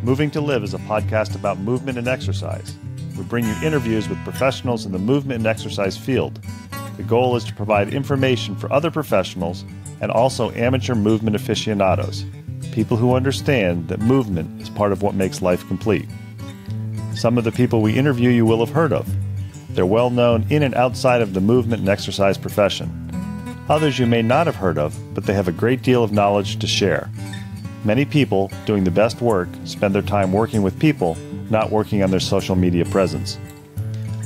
Moving to Live is a podcast about movement and exercise. We bring you interviews with professionals in the movement and exercise field. The goal is to provide information for other professionals and also amateur movement aficionados, people who understand that movement is part of what makes life complete. Some of the people we interview you will have heard of. They're well known in and outside of the movement and exercise profession. Others you may not have heard of, but they have a great deal of knowledge to share. Many people doing the best work spend their time working with people, not working on their social media presence.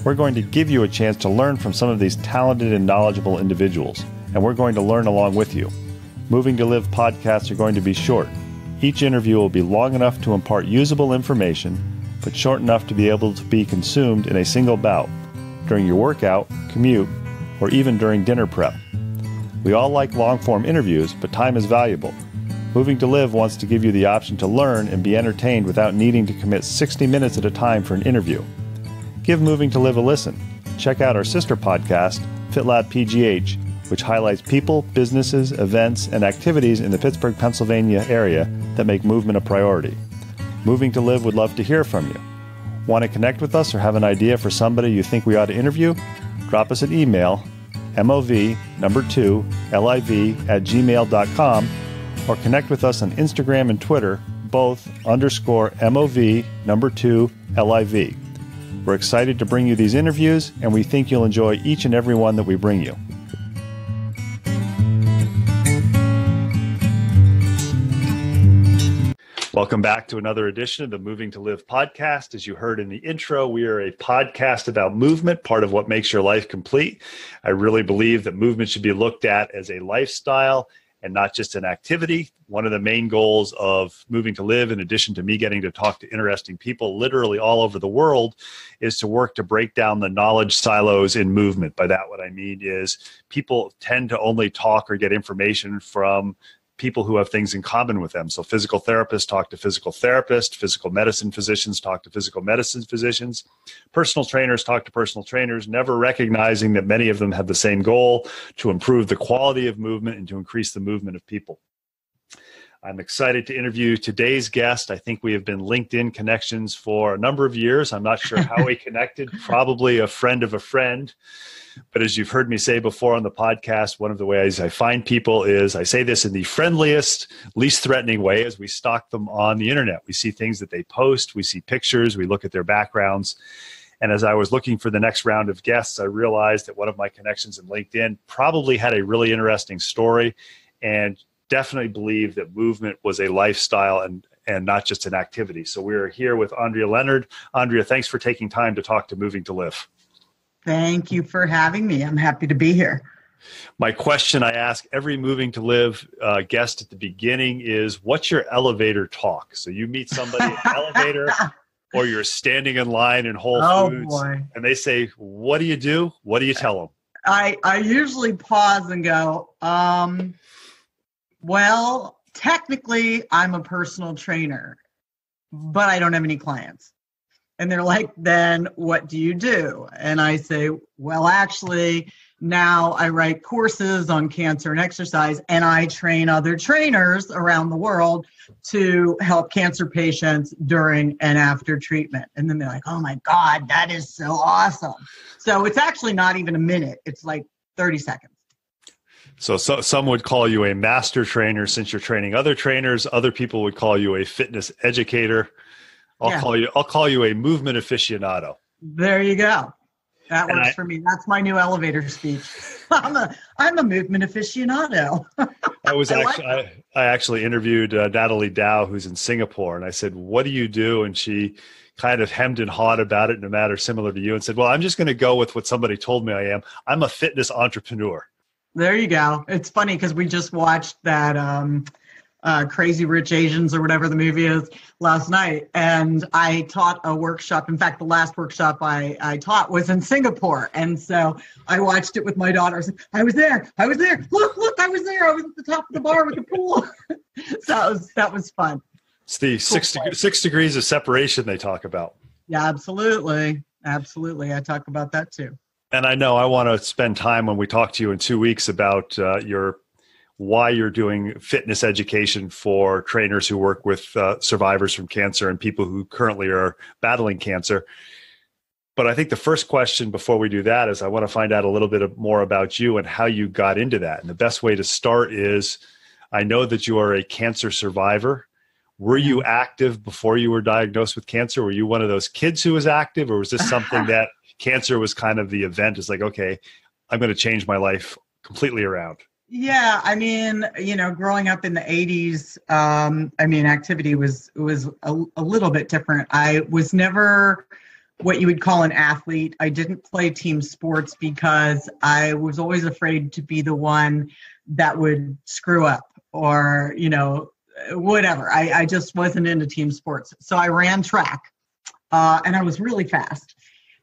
We're going to give you a chance to learn from some of these talented and knowledgeable individuals, and we're going to learn along with you. Moving to Live podcasts are going to be short. Each interview will be long enough to impart usable information, but short enough to be able to be consumed in a single bout, during your workout, commute, or even during dinner prep. We all like long-form interviews, but time is valuable. Moving to Live wants to give you the option to learn and be entertained without needing to commit 60 minutes at a time for an interview. Give Moving to Live a listen. Check out our sister podcast, FitLab PGH, which highlights people, businesses, events, and activities in the Pittsburgh, Pennsylvania area that make movement a priority. Moving to Live would love to hear from you. Want to connect with us or have an idea for somebody you think we ought to interview? Drop us an email, mov2liv@gmail.com, or connect with us on Instagram and Twitter, both _mov2liv. We're excited to bring you these interviews, and we think you'll enjoy each and every one that we bring you. Welcome back to another edition of the Moving to Live podcast. As you heard in the intro, we are a podcast about movement, part of what makes your life complete. I really believe that movement should be looked at as a lifestyle and not just an activity. One of the main goals of Moving to Live, in addition to me getting to talk to interesting people literally all over the world, is to work to break down the knowledge silos in movement. By that, what I mean is people tend to only talk or get information from people who have things in common with them. So physical therapists talk to physical therapists, physical medicine physicians talk to physical medicine physicians, personal trainers talk to personal trainers, never recognizing that many of them have the same goal: to improve the quality of movement and to increase the movement of people. I'm excited to interview today's guest. I think we have been LinkedIn connections for a number of years. I'm not sure how we connected, probably a friend of a friend. But as you've heard me say before on the podcast, one of the ways I find people is, I say this in the friendliest, least threatening way, as we stalk them on the internet. We see things that they post, we see pictures, we look at their backgrounds. And as I was looking for the next round of guests, I realized that one of my connections in LinkedIn probably had a really interesting story, and definitely believed that movement was a lifestyle and not just an activity. So we're here with Andrea Leonard. Andrea, thanks for taking time to talk to Moving to Live. Thank you for having me. I'm happy to be here. My question I ask every Moving to Live guest at the beginning is, what's your elevator talk? So you meet somebody in an elevator, or you're standing in line in Whole Foods, and they say, what do you do? What do you tell them? I usually pause and go, well, technically I'm a personal trainer, but I don't have any clients. And they're like, then what do you do? And I say, well, actually, now I write courses on cancer and exercise, and I train other trainers around the world to help cancer patients during and after treatment. And then they're like, oh my God, that is so awesome. So it's actually not even a minute. It's like 30 seconds. So some would call you a master trainer since you're training other trainers. Other people would call you a fitness educator. I'll call you a movement aficionado. There you go. That works for me. That's my new elevator speech. I'm a movement aficionado. I actually interviewed Natalie Dau, who's in Singapore, and I said, what do you do? And she kind of hemmed and hawed about it in a manner similar to you and said, well, I'm just going to go with what somebody told me I am. I'm a fitness entrepreneur. There you go. It's funny because we just watched that Crazy Rich Asians or whatever the movie is last night. And I taught a workshop. In fact, the last workshop I taught was in Singapore. And so I watched it with my daughter. I was there. Look, I was there. I was at the top of the bar with the pool. So that was fun. It's the cool 6 degrees of separation they talk about. Yeah, absolutely. Absolutely. I talk about that too. And I know I want to spend time when we talk to you in 2 weeks about why you're doing fitness education for trainers who work with survivors from cancer and people who currently are battling cancer. But I think the first question before we do that is I want to find out a little bit more about you and how you got into that. And the best way to start is, I know that you are a cancer survivor. Were you active before you were diagnosed with cancer? Were you one of those kids who was active, or was this something that cancer was kind of the event? It's like, okay, I'm going to change my life completely around. Yeah, I mean, growing up in the 80s, activity was a little bit different. I was never what you would call an athlete. I didn't play team sports because I was always afraid to be the one that would screw up or, whatever. I just wasn't into team sports. So I ran track and I was really fast.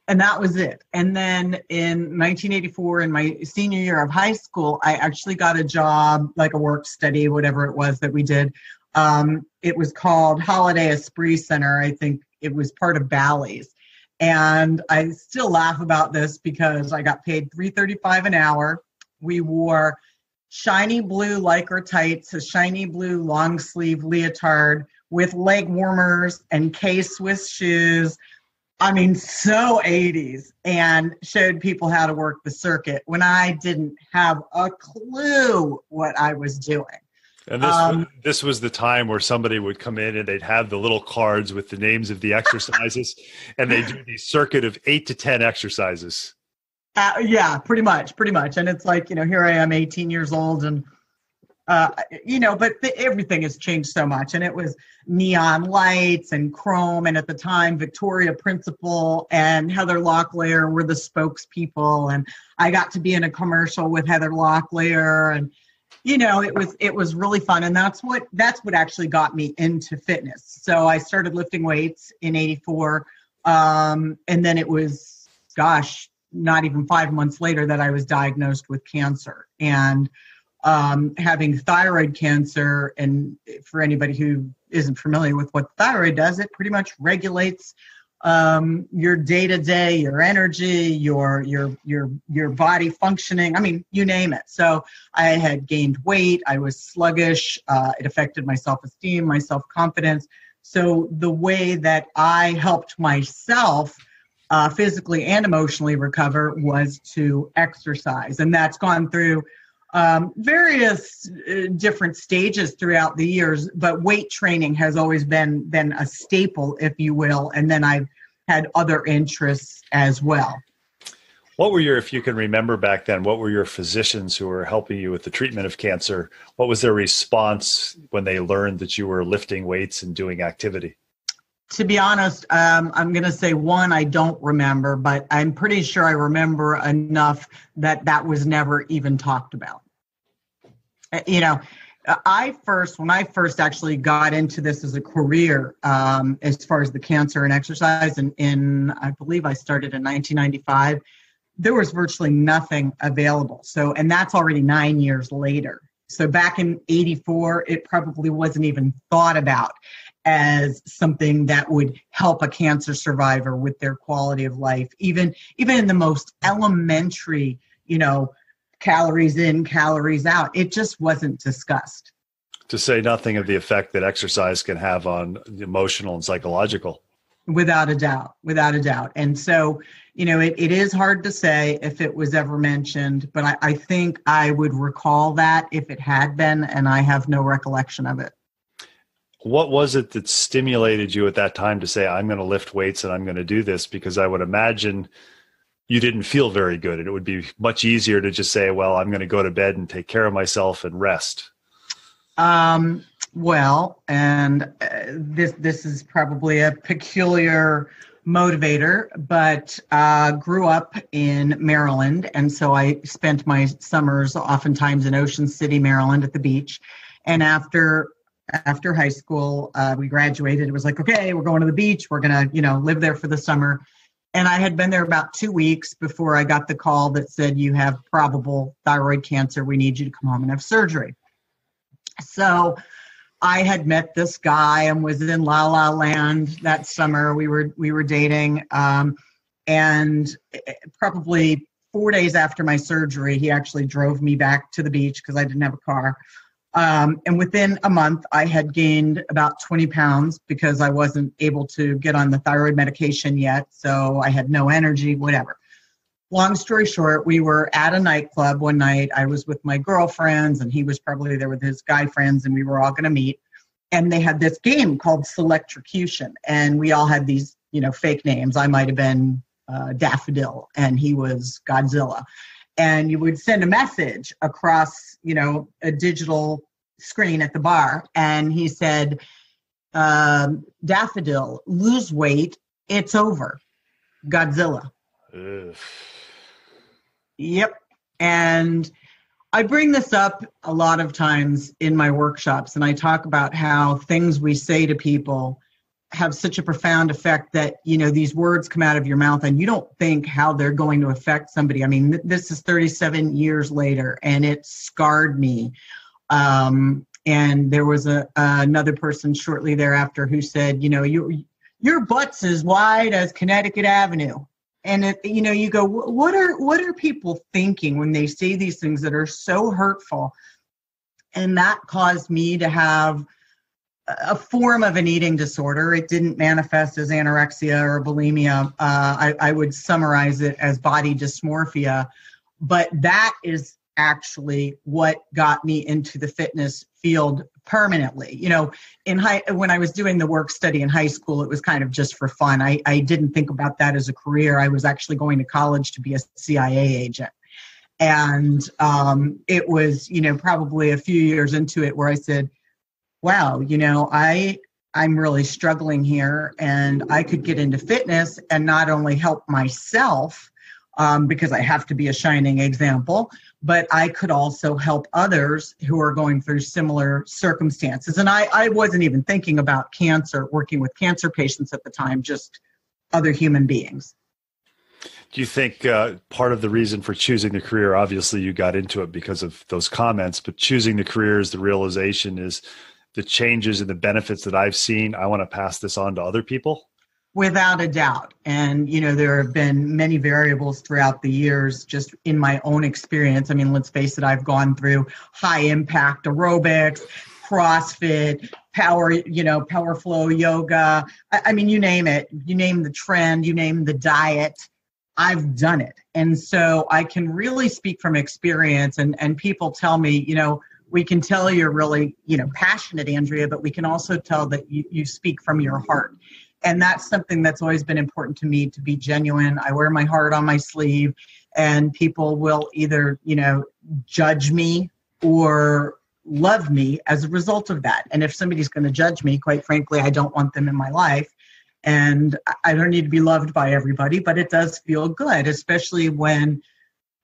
And that was it. And then in 1984, in my senior year of high school, I actually got a job, like a work study, whatever it was that we did. It was called Holiday Esprit Center. I think it was part of Bally's. And I still laugh about this because I got paid $3.35 an hour. We wore shiny blue Lycra tights, a shiny blue long sleeve leotard with leg warmers and K-Swiss shoes. I mean, so 80s, and showed people how to work the circuit when I didn't have a clue what I was doing. And this was the time where somebody would come in and they'd have the little cards with the names of the exercises, and they do the circuit of 8 to 10 exercises. Yeah, pretty much. And it's like, here I am, 18 years old, and but everything has changed so much. And it was neon lights and chrome. And at the time, Victoria Principal and Heather Locklear were the spokespeople. And I got to be in a commercial with Heather Locklear. And, it was really fun. And that's what actually got me into fitness. So I started lifting weights in 84. And then it was, not even 5 months later that I was diagnosed with cancer. And having thyroid cancer, and for anybody who isn't familiar with what thyroid does, it pretty much regulates your day-to-day, your energy, your body functioning. I mean, you name it. So I had gained weight. I was sluggish. It affected my self-esteem, my self-confidence. So the way that I helped myself physically and emotionally recover was to exercise. And that's gone through various different stages throughout the years, but weight training has always been a staple, if you will. And then I've had other interests as well. What were if you can remember back then, what were your physicians who were helping you with the treatment of cancer? What was their response when they learned that you were lifting weights and doing activity? To be honest, I'm going to say one, I don't remember, but I'm pretty sure I remember enough that was never even talked about. When I first actually got into this as a career, as far as the cancer and exercise, and I believe I started in 1995, there was virtually nothing available. So, and that's already 9 years later. So back in 84, it probably wasn't even thought about as something that would help a cancer survivor with their quality of life, even in the most elementary, calories in, calories out. It just wasn't discussed. To say nothing of the effect that exercise can have on emotional and psychological. Without a doubt. And so, it is hard to say if it was ever mentioned, but I think I would recall that if it had been, and I have no recollection of it. What was it that stimulated you at that time to say, I'm going to lift weights and I'm going to do this? Because I would imagine you didn't feel very good. And it would be much easier to just say, well, I'm going to go to bed and take care of myself and rest. This is probably a peculiar motivator, but grew up in Maryland. And so I spent my summers oftentimes in Ocean City, Maryland at the beach. And after high school, we graduated. It was like, okay, we're going to the beach. We're going to, live there for the summer. And I had been there about 2 weeks before I got the call that said, you have probable thyroid cancer. We need you to come home and have surgery. So I had met this guy and was in La La Land that summer. We were dating. And probably 4 days after my surgery, he actually drove me back to the beach because I didn't have a car. And within a month, I had gained about 20 pounds because I wasn't able to get on the thyroid medication yet. So I had no energy, whatever. Long story short, we were at a nightclub one night. I was with my girlfriends, and he was probably there with his guy friends, and we were all going to meet. And they had this game called Selectrocution. And we all had these, fake names. I might have been Daffodil, and he was Godzilla. And you would send a message across, a digital screen at the bar. And he said, Daffodil, lose weight. It's over. Godzilla. Ugh. Yep. And I bring this up a lot of times in my workshops, and I talk about how things we say to people have such a profound effect that, these words come out of your mouth and you don't think how they're going to affect somebody. I mean, this is 37 years later, and it scarred me. And there was another person shortly thereafter who said, your butt's as wide as Connecticut Avenue. And you go, what are people thinking when they say these things that are so hurtful? And that caused me to have a form of an eating disorder. It didn't manifest as anorexia or bulimia. I would summarize it as body dysmorphia. But that is actually what got me into the fitness field permanently. When I was doing the work study in high school, it was kind of just for fun. I didn't think about that as a career. I was actually going to college to be a CIA agent. And it was, probably a few years into it where I said, wow, I'm really struggling here, and I could get into fitness and not only help myself, because I have to be a shining example, but I could also help others who are going through similar circumstances. And I wasn't even thinking about cancer, working with cancer patients at the time, just other human beings. Do you think part of the reason for choosing the career, obviously you got into it because of those comments, but choosing the career is the realization is the changes and the benefits that I've seen, I want to pass this on to other people? Without a doubt. And, there have been many variables throughout the years, just in my own experience. I mean, let's face it, I've gone through high impact aerobics, CrossFit, power flow yoga. I mean, you name it, you name the trend, you name the diet, I've done it. And so I can really speak from experience, and people tell me, we can tell you're really, passionate, Andrea, but we can also tell that you speak from your heart. And that's something that's always been important to me, to be genuine. I wear my heart on my sleeve, and people will either, judge me or love me as a result of that. And if somebody's going to judge me, quite frankly, I don't want them in my life. And I don't need to be loved by everybody, but it does feel good, especially when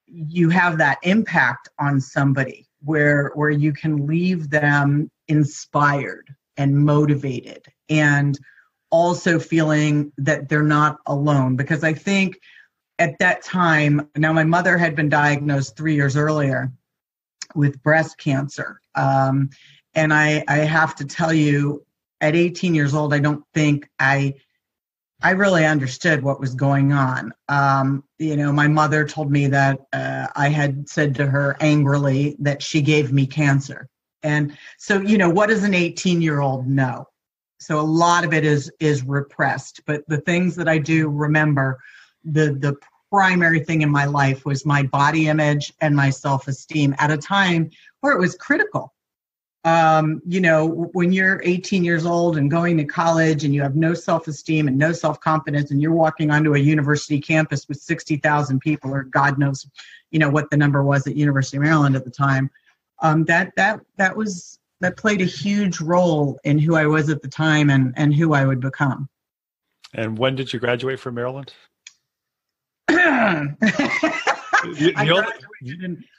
you have that impact on somebody where you can leave them inspired and motivated, and also feeling that they're not alone. Because I think at that time, now my mother had been diagnosed 3 years earlier with breast cancer. And I have to tell you, at 18 years old, I don't think I really understood what was going on. My mother told me that I had said to her angrily that she gave me cancer. And so, what does an 18-year-old know? So a lot of it is repressed. But the things that I do remember, the primary thing in my life was my body image and my self-esteem at a time where it was critical. When you're 18 years old and going to college and you have no self-esteem and no self-confidence, and you're walking onto a university campus with 60,000 people, or God knows, what the number was at University of Maryland at the time, that played a huge role in who I was at the time and who I would become. And when did you graduate from Maryland?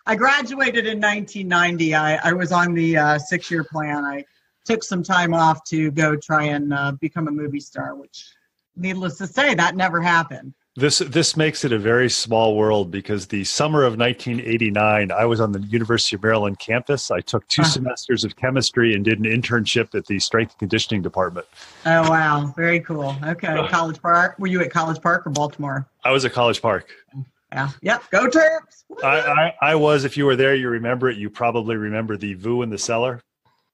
I graduated in 1990. I was on the 6-year plan. I took some time off to go try and become a movie star, which, needless to say, that never happened. This makes it a very small world, because the summer of 1989, I was on the University of Maryland campus. I took 2 semesters of chemistry and did an internship at the strength and conditioning department. Oh, wow. Very cool. Okay. College Park. Were you at College Park or Baltimore? I was at College Park. Yeah. Yep. Go Terps. I was, if you were there, you remember it. You probably remember the VU in the cellar.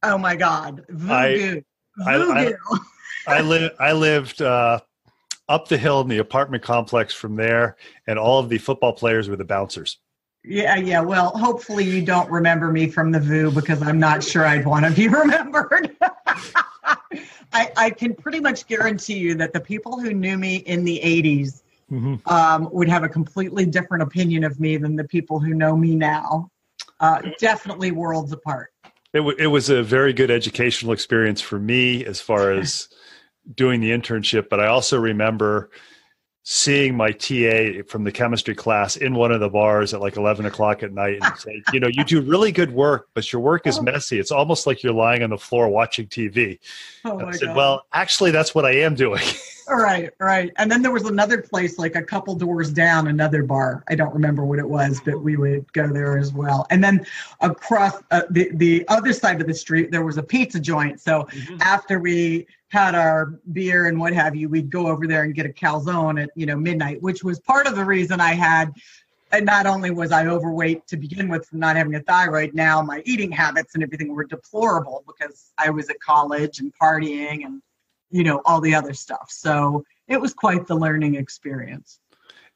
Oh my God. Voodoo. I lived up the hill in the apartment complex from there, and all of the football players were the bouncers. Yeah. Well, hopefully you don't remember me from the VU, because I'm not sure I'd want to be remembered. I can pretty much guarantee you that the people who knew me in the 80s would have a completely different opinion of me than the people who know me now. Definitely worlds apart. It was a very good educational experience for me as far as doing the internship, but I also remember seeing my TA from the chemistry class in one of the bars at like 11 o'clock at night and say, you do really good work, but your work is messy. It's almost like you're lying on the floor watching TV. Oh, I said, well, actually, that's what I am doing. Right. And then there was another place, like a couple doors down, another bar. I don't remember what it was, but we would go there as well. And then across the other side of the street, there was a pizza joint. So after we had our beer and what have you, we'd go over there and get a calzone at, midnight, which was part of the reason I had, and not only was I overweight to begin with from not having a thyroid, now my eating habits and everything were deplorable because I was at college and partying and, all the other stuff. So it was quite the learning experience.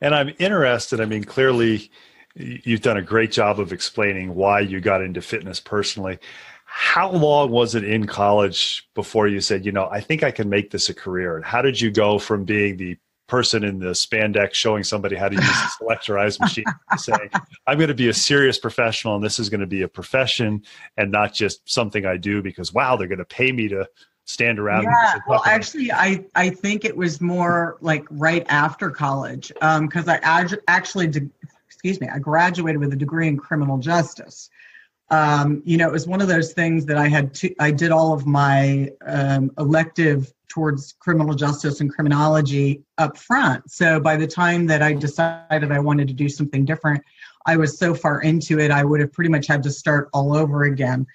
And I'm interested, clearly you've done a great job of explaining why you got into fitness personally. How long was it in college before you said, I think I can make this a career? And how did you go from being the person in the spandex showing somebody how to use the Selector machine to saying, I'm going to be a serious professional and this is going to be a profession and not just something I do because, wow, they're going to pay me to stand around? Yeah, well, actually, I think it was more like right after college because I graduated with a degree in criminal justice. It was one of those things that I did all of my elective towards criminal justice and criminology up front. So by the time that I decided I wanted to do something different, I was so far into it, I would have pretty much had to start all over again.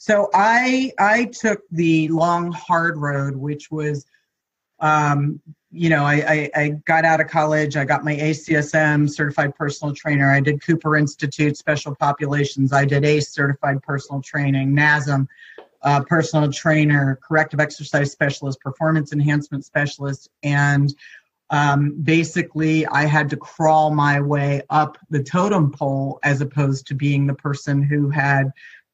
So I took the long, hard road, which was, I got out of college. I got my ACSM, certified personal trainer. I did Cooper Institute, special populations. I did ACE, certified personal training, NASM, personal trainer, corrective exercise specialist, performance enhancement specialist. And basically, I had to crawl my way up the totem pole as opposed to being the person who had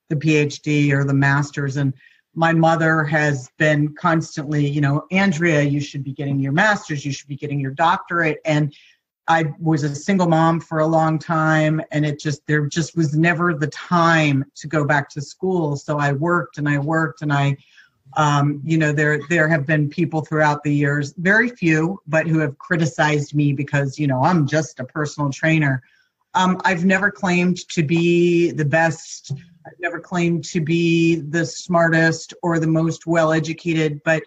the PhD or the master's. And my mother has been constantly, Andrea, you should be getting your master's, you should be getting your doctorate. And I was a single mom for a long time, and there just was never the time to go back to school. So I worked and I there have been people throughout the years, very few, but who have criticized me because, I'm just a personal trainer. I've never claimed to be the best. I've never claimed to be the smartest or the most well-educated, but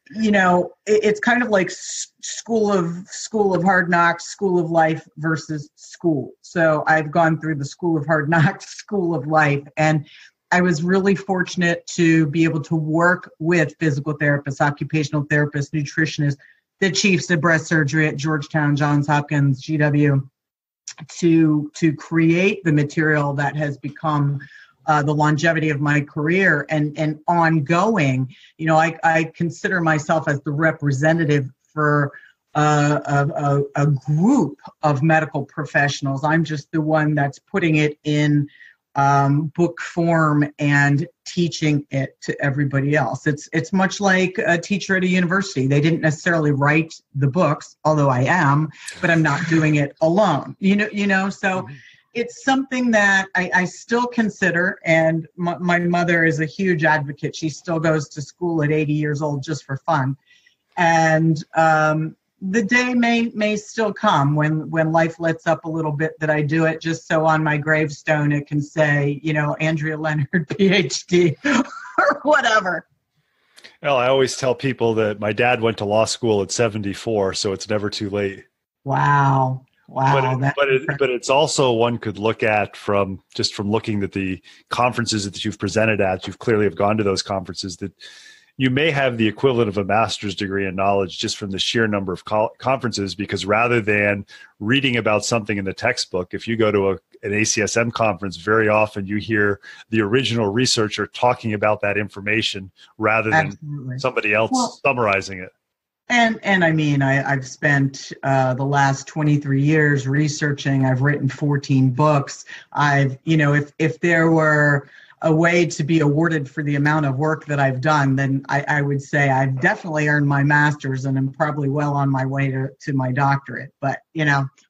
it's kind of like school of hard knocks, school of life versus school. So I've gone through the school of hard knocks, school of life, and I was really fortunate to be able to work with physical therapists, occupational therapists, nutritionists, the chiefs of breast surgery at Georgetown, Johns Hopkins, GW, to create the material that has become the longevity of my career and ongoing. I consider myself as the representative for a group of medical professionals. I'm just the one that's putting it in book form and teaching it to everybody else. It's much like a teacher at a university. They didn't necessarily write the books, although I am, but I'm not doing it alone. So it's something that I still consider, and my mother is a huge advocate. She still goes to school at 80 years old just for fun. And the day may still come when life lets up a little bit that I do it, just so on my gravestone it can say, Andrea Leonard, PhD, or whatever. Well, I always tell people that my dad went to law school at 74, so it's never too late. Wow. But it's also one could look at from looking at the conferences that you've presented at. You've clearly have gone to those conferences, that you may have the equivalent of a master's degree in knowledge just from the sheer number of conferences, because rather than reading about something in the textbook, if you go to an ACSM conference, very often you hear the original researcher talking about that information rather than somebody else summarizing it. And I mean, I've spent the last 23 years researching. I've written 14 books. If there were a way to be awarded for the amount of work that I've done, then I would say I've definitely earned my master's, and I'm probably well on my way to my doctorate. But,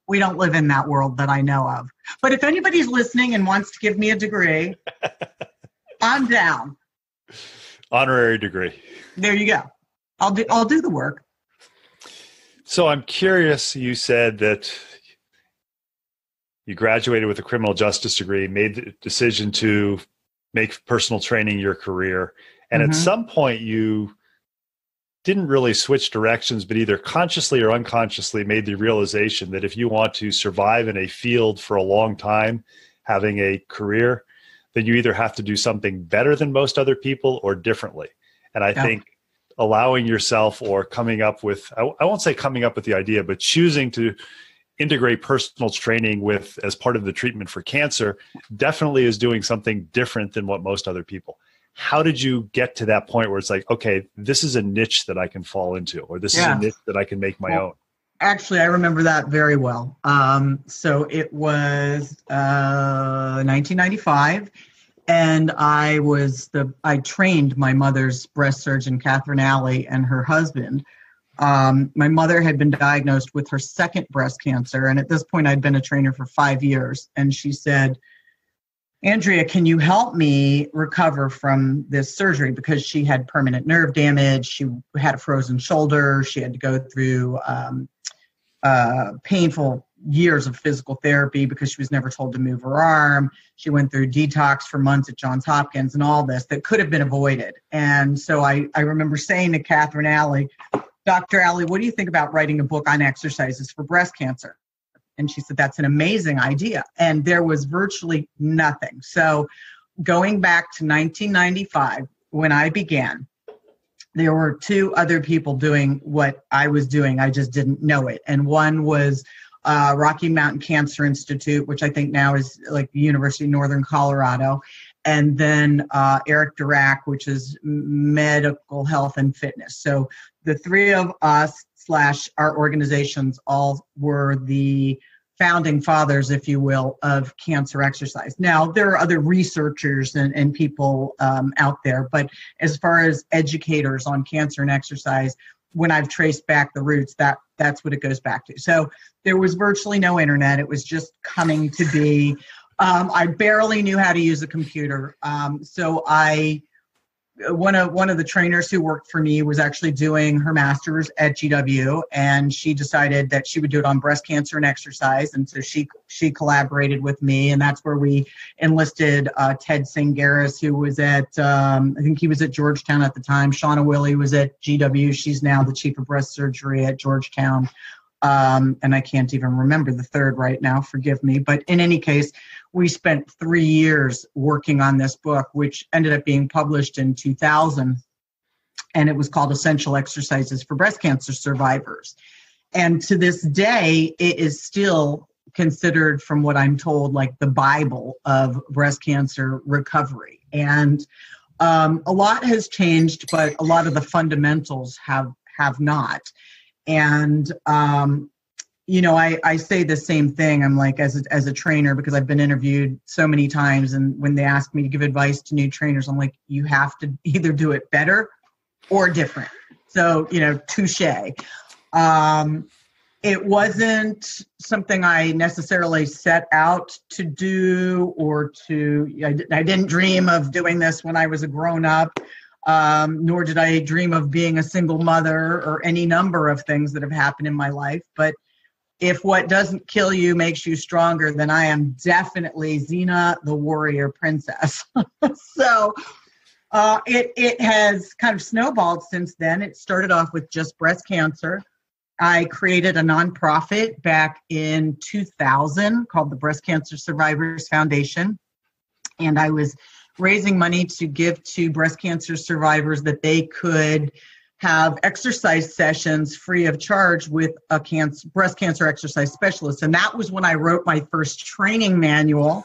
we don't live in that world that I know of. But if anybody's listening and wants to give me a degree, I'm down. Honorary degree. There you go. I'll do the work. So I'm curious, you said that you graduated with a criminal justice degree, made the decision to make personal training your career. And at some point you didn't really switch directions, but either consciously or unconsciously made the realization that if you want to survive in a field for a long time, having a career, then you either have to do something better than most other people or differently. And I think allowing yourself, or coming up with, I won't say coming up with the idea, but choosing to integrate personal training with as part of the treatment for cancer definitely is doing something different than what most other people. How did you get to that point where it's like, okay, this is a niche that I can fall into, or this is a niche that I can make my own? Actually, I remember that very well. So it was 1995. And I trained my mother's breast surgeon, Catherine Alley, and her husband. My mother had been diagnosed with her second breast cancer. And at this point, I'd been a trainer for 5 years. And she said, Andrea, can you help me recover from this surgery? Because she had permanent nerve damage. She had a frozen shoulder. She had to go through painful years of physical therapy because she was never told to move her arm. She went through detox for months at Johns Hopkins and all this that could have been avoided. And so I remember saying to Catherine Alley, Dr. Alley, what do you think about writing a book on exercises for breast cancer? And she said, that's an amazing idea. And there was virtually nothing. So going back to 1995, when I began, there were two other people doing what I was doing. I just didn't know it. And one was Rocky Mountain Cancer Institute, which I think now is like the University of Northern Colorado. And then Eric Dirac, which is medical health and fitness. So the three of us / our organizations all were the founding fathers, if you will, of cancer exercise. Now, there are other researchers and people out there, but as far as educators on cancer and exercise, when I've traced back the roots, that's what it goes back to. So there was virtually no internet. It was just coming to be. I barely knew how to use a computer. So one of the trainers who worked for me was actually doing her master's at GW, and she decided that she would do it on breast cancer and exercise. And so she collaborated with me, and that's where we enlisted Ted Singaris, who was at, I think he was at Georgetown at the time. Shauna Willey was at GW. She's now the chief of breast surgery at Georgetown. And I can't even remember the third right now, forgive me. But in any case, we spent 3 years working on this book, which ended up being published in 2000. And it was called Essential Exercises for Breast Cancer Survivors. And to this day, it is still considered, from what I'm told, like the Bible of breast cancer recovery. And a lot has changed, but a lot of the fundamentals have not. And, I say the same thing. I'm like, as a trainer, because I've been interviewed so many times, and when they ask me to give advice to new trainers, I'm like, you have to either do it better or different. So, touche. It wasn't something I necessarily set out to do I didn't dream of doing this when I was a grown up. Nor did I dream of being a single mother or any number of things that have happened in my life. But if what doesn't kill you makes you stronger, then I am definitely Xena, the warrior princess. So it has kind of snowballed since then. It started off with just breast cancer. I created a nonprofit back in 2000 called the Breast Cancer Survivors Foundation. And I was raising money to give to breast cancer survivors that they could have exercise sessions free of charge with a breast cancer exercise specialist. And that was when I wrote my first training manual.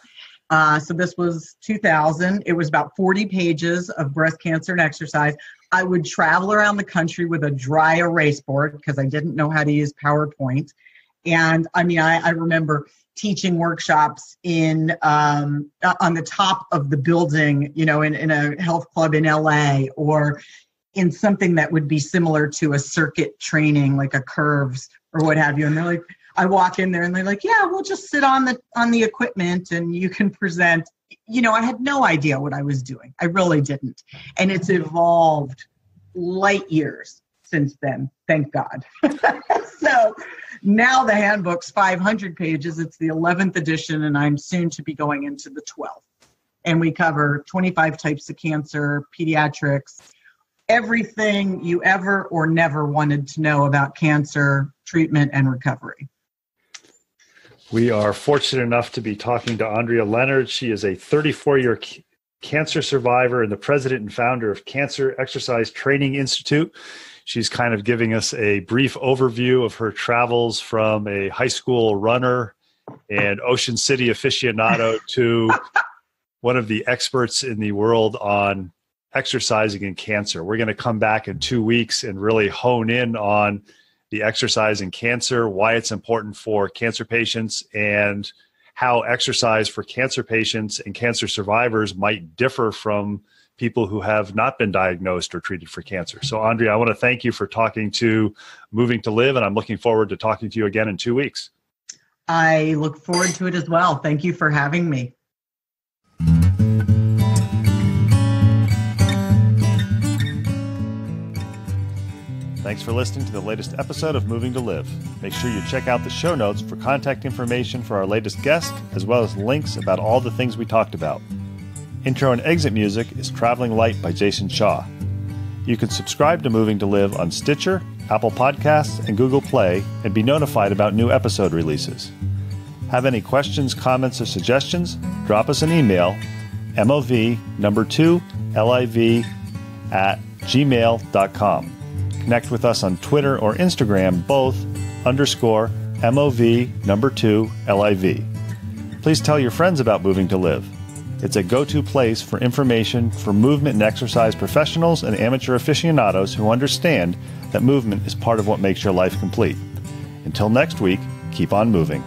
So this was 2000. It was about 40 pages of breast cancer and exercise. I would travel around the country with a dry erase board because I didn't know how to use PowerPoint. And I mean, I remember teaching workshops on the top of the building, in a health club in LA, or in something that would be similar to a circuit training, like a curves or what have you. And they're like, I walk in there and they're like, yeah, we'll just sit on the equipment and you can present. I had no idea what I was doing. I really didn't. And it's evolved light years since then, thank God. So now the handbook's 500 pages. It's the 11th edition, and I'm soon to be going into the 12th. And we cover 25 types of cancer, pediatrics, everything you ever or never wanted to know about cancer, treatment, and recovery. We are fortunate enough to be talking to Andrea Leonard. She is a 34-year cancer survivor and the president and founder of Cancer Exercise Training Institute. She's kind of giving us a brief overview of her travels from a high school runner and Ocean City aficionado to one of the experts in the world on exercising and cancer. We're going to come back in 2 weeks and really hone in on the exercise in cancer, why it's important for cancer patients, and how exercise for cancer patients and cancer survivors might differ from people who have not been diagnosed or treated for cancer. So, Andrea, I want to thank you for talking to Moving2Live, and I'm looking forward to talking to you again in 2 weeks. I look forward to it as well. Thank you for having me. Thanks for listening to the latest episode of Moving2Live. Make sure you check out the show notes for contact information for our latest guest, as well as links about all the things we talked about. Intro and exit music is Traveling Light by Jason Shaw. You can subscribe to Moving2Live on Stitcher, Apple Podcasts, and Google Play, and be notified about new episode releases. Have any questions, comments, or suggestions? Drop us an email, mov2liv@gmail.com. Connect with us on Twitter or Instagram, both _MOV2LIV. Please tell your friends about Moving2Live. It's a go-to place for information for movement and exercise professionals and amateur aficionados who understand that movement is part of what makes your life complete. Until next week, keep on moving.